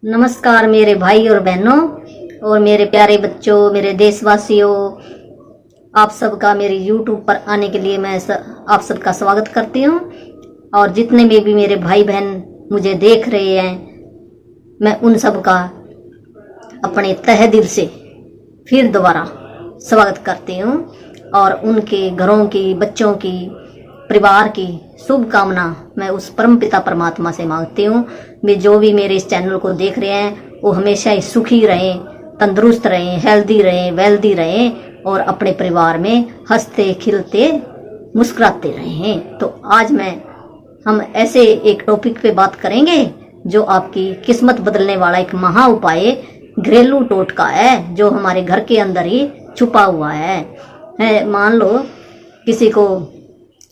नमस्कार मेरे भाई और बहनों और मेरे प्यारे बच्चों, मेरे देशवासियों। आप सबका मेरे YouTube पर आने के लिए मैं आप सबका स्वागत करती हूँ। और जितने भी मेरे भाई बहन मुझे देख रहे हैं, मैं उन सबका अपने तहे दिल से फिर दोबारा स्वागत करती हूँ और उनके घरों की, बच्चों की, परिवार की शुभकामना मैं उस परम पिता परमात्मा से मांगती हूँ भी जो भी मेरे इस चैनल को देख रहे हैं वो हमेशा ही सुखी रहें, तंदुरुस्त रहें, हेल्दी रहें, वेल्दी रहें और अपने परिवार में हंसते खिलते मुस्कुराते रहें। तो आज हम ऐसे एक टॉपिक पे बात करेंगे जो आपकी किस्मत बदलने वाला एक महा उपाय, घरेलू टोटका है जो हमारे घर के अंदर ही छुपा हुआ है। मान लो किसी को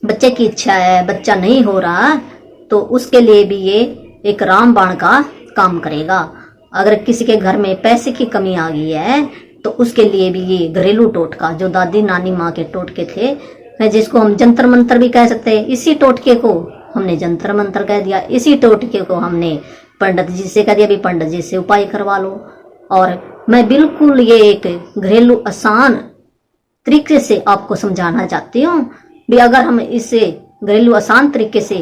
बच्चे की इच्छा है, बच्चा नहीं हो रहा, तो उसके लिए भी ये एक रामबाण का काम करेगा। अगर किसी के घर में पैसे की कमी आ गई है तो उसके लिए भी ये घरेलू टोटका, जो दादी नानी माँ के टोटके थे, जिसको हम जंतर मंतर भी कह सकते हैं, इसी टोटके को हमने जंतर मंतर कह दिया, इसी टोटके को हमने पंडित जी से कह दिया भी पंडित जी से उपाय करवा लो। और मैं बिल्कुल ये एक घरेलू आसान तरीके से आपको समझाना चाहती हूँ भी अगर हम इसे घरेलू आसान तरीके से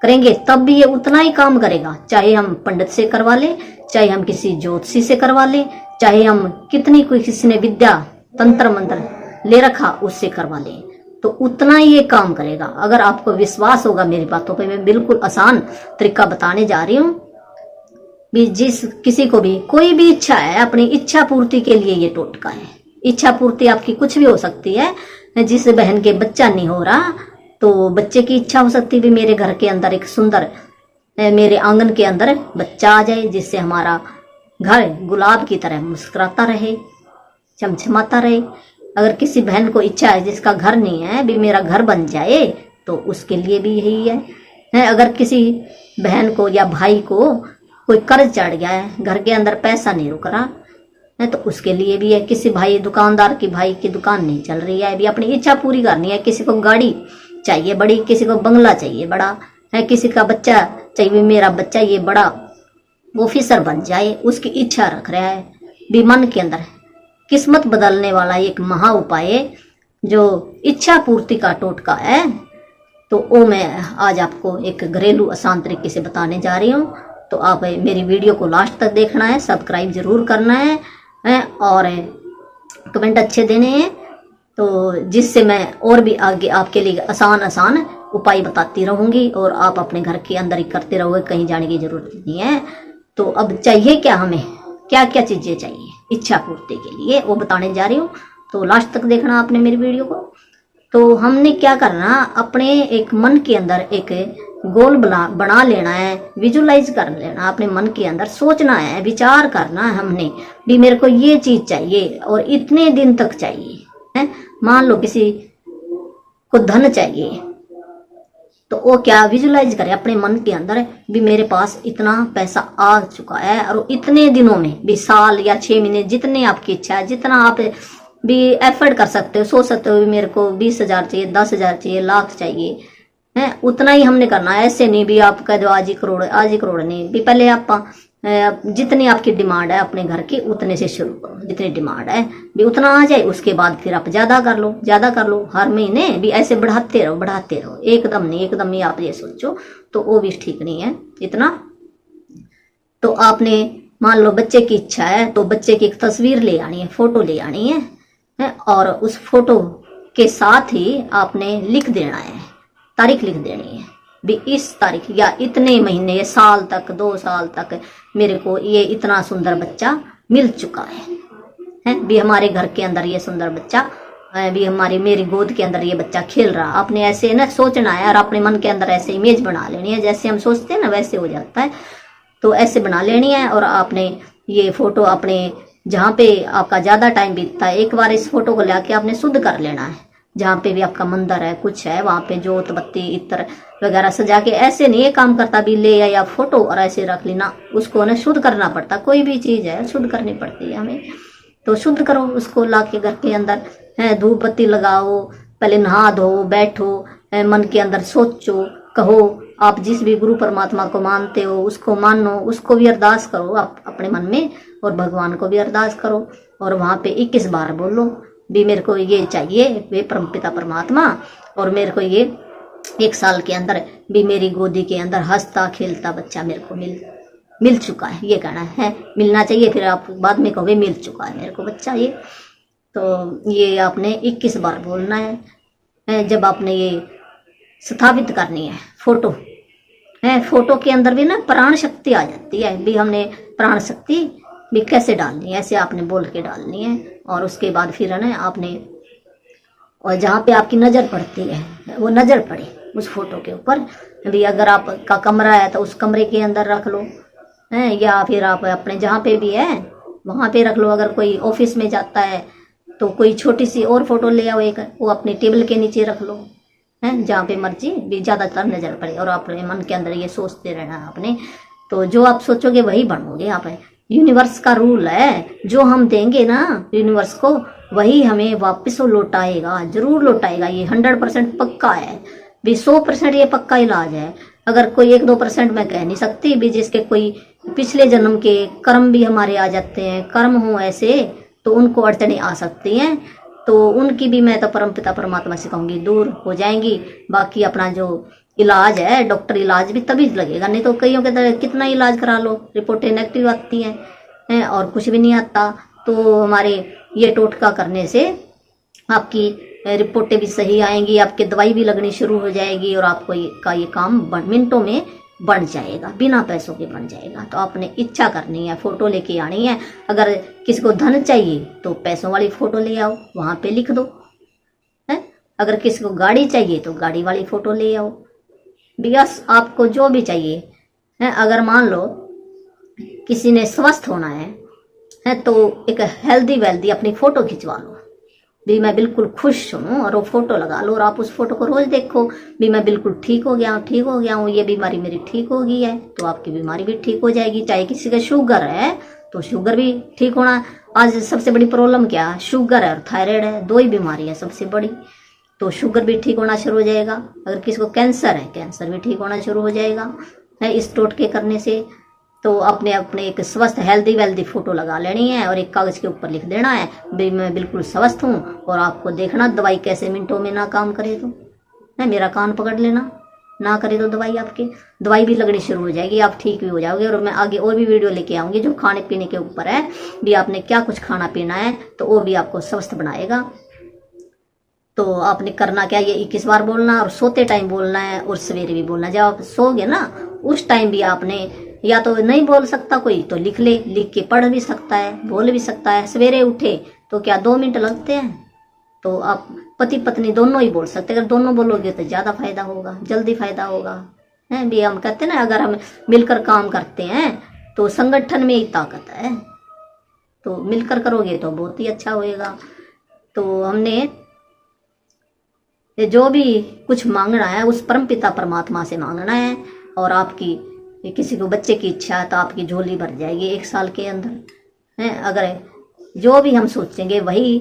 करेंगे तब भी ये उतना ही काम करेगा, चाहे हम पंडित से करवा लें, चाहे हम किसी ज्योतिषी से करवा लें, चाहे हम कितनी कोई किसी ने विद्या तंत्र मंत्र ले रखा उससे करवा लें, तो उतना ही ये काम करेगा। अगर आपको विश्वास होगा मेरी बातों पे, मैं बिल्कुल आसान तरीका बताने जा रही हूँ भी जिस किसी को भी कोई भी इच्छा है, अपनी इच्छा पूर्ति के लिए ये टोटका है। इच्छा पूर्ति आपकी कुछ भी हो सकती है। जिस बहन के बच्चा नहीं हो रहा तो बच्चे की इच्छा हो सकती है भी मेरे घर के अंदर एक सुंदर, मेरे आंगन के अंदर बच्चा आ जाए जिससे हमारा घर गुलाब की तरह मुस्कुराता रहे, चमचमाता रहे। अगर किसी बहन को इच्छा है जिसका घर नहीं है भी मेरा घर बन जाए, तो उसके लिए भी यही है। अगर किसी बहन को या भाई को कोई कर्ज चढ़ गया है, घर के अंदर पैसा नहीं रुक रहा है, तो उसके लिए भी है। किसी भाई दुकानदार की भाई की दुकान नहीं चल रही है, भी अपनी इच्छा पूरी करनी है। किसी को गाड़ी चाहिए बड़ी, किसी को बंगला चाहिए बड़ा है, किसी का बच्चा चाहिए मेरा बच्चा ये बड़ा ऑफिसर बन जाए, उसकी इच्छा रख रहा है भी मन के अंदर। किस्मत बदलने वाला एक महा उपाय जो इच्छा पूर्ति का टोटका है, तो वो मैं आज आपको एक घरेलू आसान तरीके से बताने जा रही हूँ। तो आप मेरी वीडियो को लास्ट तक देखना है, सब्सक्राइब जरूर करना है और कमेंट अच्छे देने हैं, तो जिससे मैं और भी आगे आपके लिए आसान उपाय बताती रहूंगी और आप अपने घर के अंदर ही करते रहोगे, कहीं जाने की जरूरत नहीं है। तो अब चाहिए क्या, हमें क्या क्या चीजें चाहिए इच्छा पूर्ति के लिए वो बताने जा रही हूँ, तो लास्ट तक देखना आपने मेरी वीडियो को। तो हमने क्या करना, अपने एक मन के अंदर एक गोल बना लेना है, विजुलाइज कर लेना, अपने मन के अंदर सोचना है, विचार करना है हमने भी मेरे को ये चीज चाहिए और इतने दिन तक चाहिए है। मान लो किसी को धन चाहिए तो वो क्या विजुलाइज करे अपने मन के अंदर भी मेरे पास इतना पैसा आ चुका है और इतने दिनों में भी, साल या 6 महीने, जितने आपकी इच्छा है, जितना आप भी एफर्ट कर सकते हो, सोच सकते हो भी मेरे को 20,000 चाहिए, 10,000 चाहिए, लाख चाहिए है, उतना ही हमने करना है। ऐसे नहीं भी आप कह दो आज ही करोड़ नहीं भी, पहले आप जितनी आपकी डिमांड है अपने घर की उतने से शुरू करो, जितनी डिमांड है भी उतना आ जाए, उसके बाद फिर आप ज्यादा कर लो, हर महीने भी ऐसे बढ़ाते रहो, एकदम नहीं आप ये सोचो तो वो भी ठीक नहीं है इतना। तो आपने मान लो बच्चे की इच्छा है तो बच्चे की एक तस्वीर ले आनी है, फोटो ले आनी है और उस फोटो के साथ ही आपने लिख देना है, तारीख लिख देनी है भी इस तारीख या इतने महीने, साल तक, 2 साल तक मेरे को ये इतना सुंदर बच्चा मिल चुका है भी हमारे घर के अंदर ये सुंदर बच्चा भी मेरी गोद के अंदर ये बच्चा खेल रहा। आपने ऐसे ना सोचना है और अपने मन के अंदर ऐसे इमेज बना लेनी है, जैसे हम सोचते हैं ना वैसे हो जाता है, तो ऐसे बना लेनी है। और आपने ये फोटो अपने जहाँ पे आपका ज्यादा टाइम बीतता है, एक बार इस फोटो को लेके आपने शुद्ध कर लेना है। जहाँ पे भी आपका मंदिर है, कुछ है, वहां पे जोत बत्ती इत्र वगैरह सजा के, ऐसे नहीं ये काम करता भी ले या फोटो और ऐसे रख लेना, उसको ना शुद्ध करना पड़ता। कोई भी चीज है शुद्ध करनी पड़ती है हमें, तो शुद्ध करो उसको, ला के घर के अंदर है, धूप बत्ती लगाओ, पहले नहा धो, बैठो, मन के अंदर सोचो, कहो, आप जिस भी गुरु परमात्मा को मानते हो उसको मानो, उसको भी अरदास करो, आप अपने मन में और भगवान को भी अरदास करो और वहाँ पे 21 बार बोलो भी मेरे को ये चाहिए वे परमपिता परमात्मा, और मेरे को ये 1 साल के अंदर भी मेरी गोदी के अंदर हंसता खेलता बच्चा मेरे को मिल चुका है, ये कहना है। मिलना चाहिए, फिर आप बाद में कहोगे मिल चुका है मेरे को बच्चा ये। तो ये आपने 21 बार बोलना है। जब आपने ये स्थापित करनी है फोटो है, फोटो के अंदर भी ना प्राण शक्ति आ जाती है भी, हमने प्राण शक्ति भी कैसे डालनी है, ऐसे आपने बोल के डालनी है। और उसके बाद फिर है ना आपने, और जहाँ पे आपकी नज़र पड़ती है वो नज़र पड़े उस फोटो के ऊपर भी। अगर आपका कमरा है तो उस कमरे के अंदर रख लो है, या फिर आप अपने जहाँ पे भी है वहाँ पे रख लो। अगर कोई ऑफिस में जाता है तो कोई छोटी सी और फोटो ले आओ एक, वो अपने टेबल के नीचे रख लो है, जहाँ पे मर्जी भी ज़्यादातर नज़र पड़े। और अपने मन के अंदर ये सोचते रहना आपने, तो जो आप सोचोगे वही बनोगे आप। यूनिवर्स का रूल है, जो हम देंगे ना यूनिवर्स को वही हमें वापस लौटाएगा, जरूर लौटाएगा। ये 100% पक्का है भी, 100% ये पक्का इलाज है। अगर कोई 1-2% मैं कह नहीं सकती भी, जिसके कोई पिछले जन्म के कर्म भी हमारे आ जाते हैं, कर्म हो ऐसे तो उनको अड़चने आ सकती हैं, तो उनकी भी मैं तो परमपिता परमात्मा से कहूँगी दूर हो जाएंगी। बाकी अपना जो इलाज है, डॉक्टर इलाज भी तभी लगेगा, नहीं तो कईयों के तरह कितना इलाज करा लो रिपोर्टें नेगेटिव आती हैं और कुछ भी नहीं आता। तो हमारे ये टोटका करने से आपकी रिपोर्टें भी सही आएंगी, आपकी दवाई भी लगनी शुरू हो जाएगी और आपको ये काम मिनटों में बन जाएगा, बिना पैसों के बन जाएगा। तो आपने इच्छा करनी है, फोटो लेके आनी है। अगर किसी को धन चाहिए तो पैसों वाली फोटो ले आओ, वहाँ पे लिख दो है। अगर किसी को गाड़ी चाहिए तो गाड़ी वाली फोटो ले आओ। बस आपको जो भी चाहिए है। अगर मान लो किसी ने स्वस्थ होना है तो एक हेल्दी वेल्दी अपनी फोटो खिंचवा लो भी, मैं बिल्कुल खुश हूँ, और वो फोटो लगा लो और आप उस फोटो को रोज देखो भी, मैं बिल्कुल ठीक हो गया हूँ, ये बीमारी मेरी ठीक हो गई है, तो आपकी बीमारी भी ठीक हो जाएगी। चाहे किसी का शुगर है तो शुगर भी ठीक होना। आज सबसे बड़ी प्रॉब्लम क्या है, शुगर है और थायराइड है, 2 ही बीमारी है सबसे बड़ी। तो शुगर भी ठीक होना शुरू हो जाएगा। अगर किसी को कैंसर है, कैंसर भी ठीक होना शुरू हो जाएगा है इस टोटके करने से। तो अपने एक स्वस्थ हेल्दी वेल्दी फोटो लगा लेनी है और एक कागज के ऊपर लिख देना है भाई मैं बिल्कुल स्वस्थ हूँ, और आपको देखना दवाई कैसे मिनटों में ना काम करे तो है, मेरा कान पकड़ लेना, ना करे तो दवाई भी लगनी शुरू हो जाएगी, आप ठीक भी हो जाओगे। और मैं आगे और भी वीडियो लेके आऊंगी जो खाने पीने के ऊपर है भी, आपने क्या कुछ खाना पीना है तो वो भी आपको स्वस्थ बनाएगा। तो आपने करना क्या, ये 21 बार बोलना और सोते टाइम बोलना है और सवेरे भी बोलना। जब आप सोगे ना उस टाइम भी आपने, या तो नहीं बोल सकता कोई तो लिख ले, लिख के पढ़ भी सकता है, बोल भी सकता है। सवेरे उठे तो क्या 2 मिनट लगते हैं, तो आप पति पत्नी दोनों ही बोल सकते हैं। अगर दोनों बोलोगे तो ज़्यादा फायदा होगा, जल्दी फायदा होगा है भी। हम कहते हैं ना, अगर हम मिलकर काम करते हैं तो संगठन में ही ताकत है, तो मिलकर करोगे तो बहुत ही अच्छा होएगा। तो हमने जो भी कुछ मांगना है उस परमपिता परमात्मा से मांगना है, और आपकी किसी को बच्चे की इच्छा है तो आपकी झोली भर जाएगी 1 साल के अंदर है। अगर जो भी हम सोचेंगे वही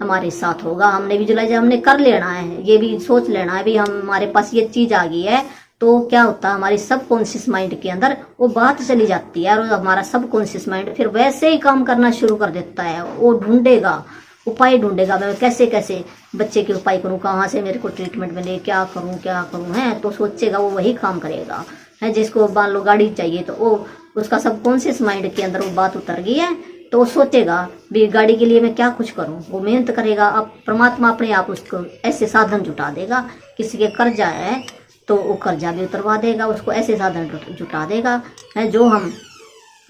हमारे साथ होगा। हमने भी जुलाई हमने कर लेना है, ये भी सोच लेना है भी हमारे पास ये चीज आ गई है, तो क्या होता है हमारी सबकॉन्शियस माइंड के अंदर वो बात चली जाती है, और हमारा सबकॉन्शियस माइंड फिर वैसे ही काम करना शुरू कर देता है। वो ढूंढेगा, उपाय ढूंढेगा, मैं कैसे बच्चे के उपाय करूं, कहाँ से मेरे को ट्रीटमेंट मिले, क्या करूं है, तो सोचेगा वो वही काम करेगा है। जिसको मान लो गाड़ी चाहिए तो वो उसका सबकॉन्शियस माइंड के अंदर वो बात उतर गई है, तो वो सोचेगा भी गाड़ी के लिए मैं क्या कुछ करूं, वो मेहनत करेगा। अब परमात्मा अपने आप उसको ऐसे साधन जुटा देगा। किसी के कर्जा है तो वो कर्जा भी उतरवा देगा, उसको ऐसे साधन जुटा देगा है। जो हम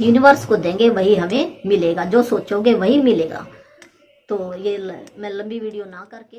यूनिवर्स को देंगे वही हमें मिलेगा, जो सोचोगे वही मिलेगा। तो ये मैं लंबी वीडियो ना करके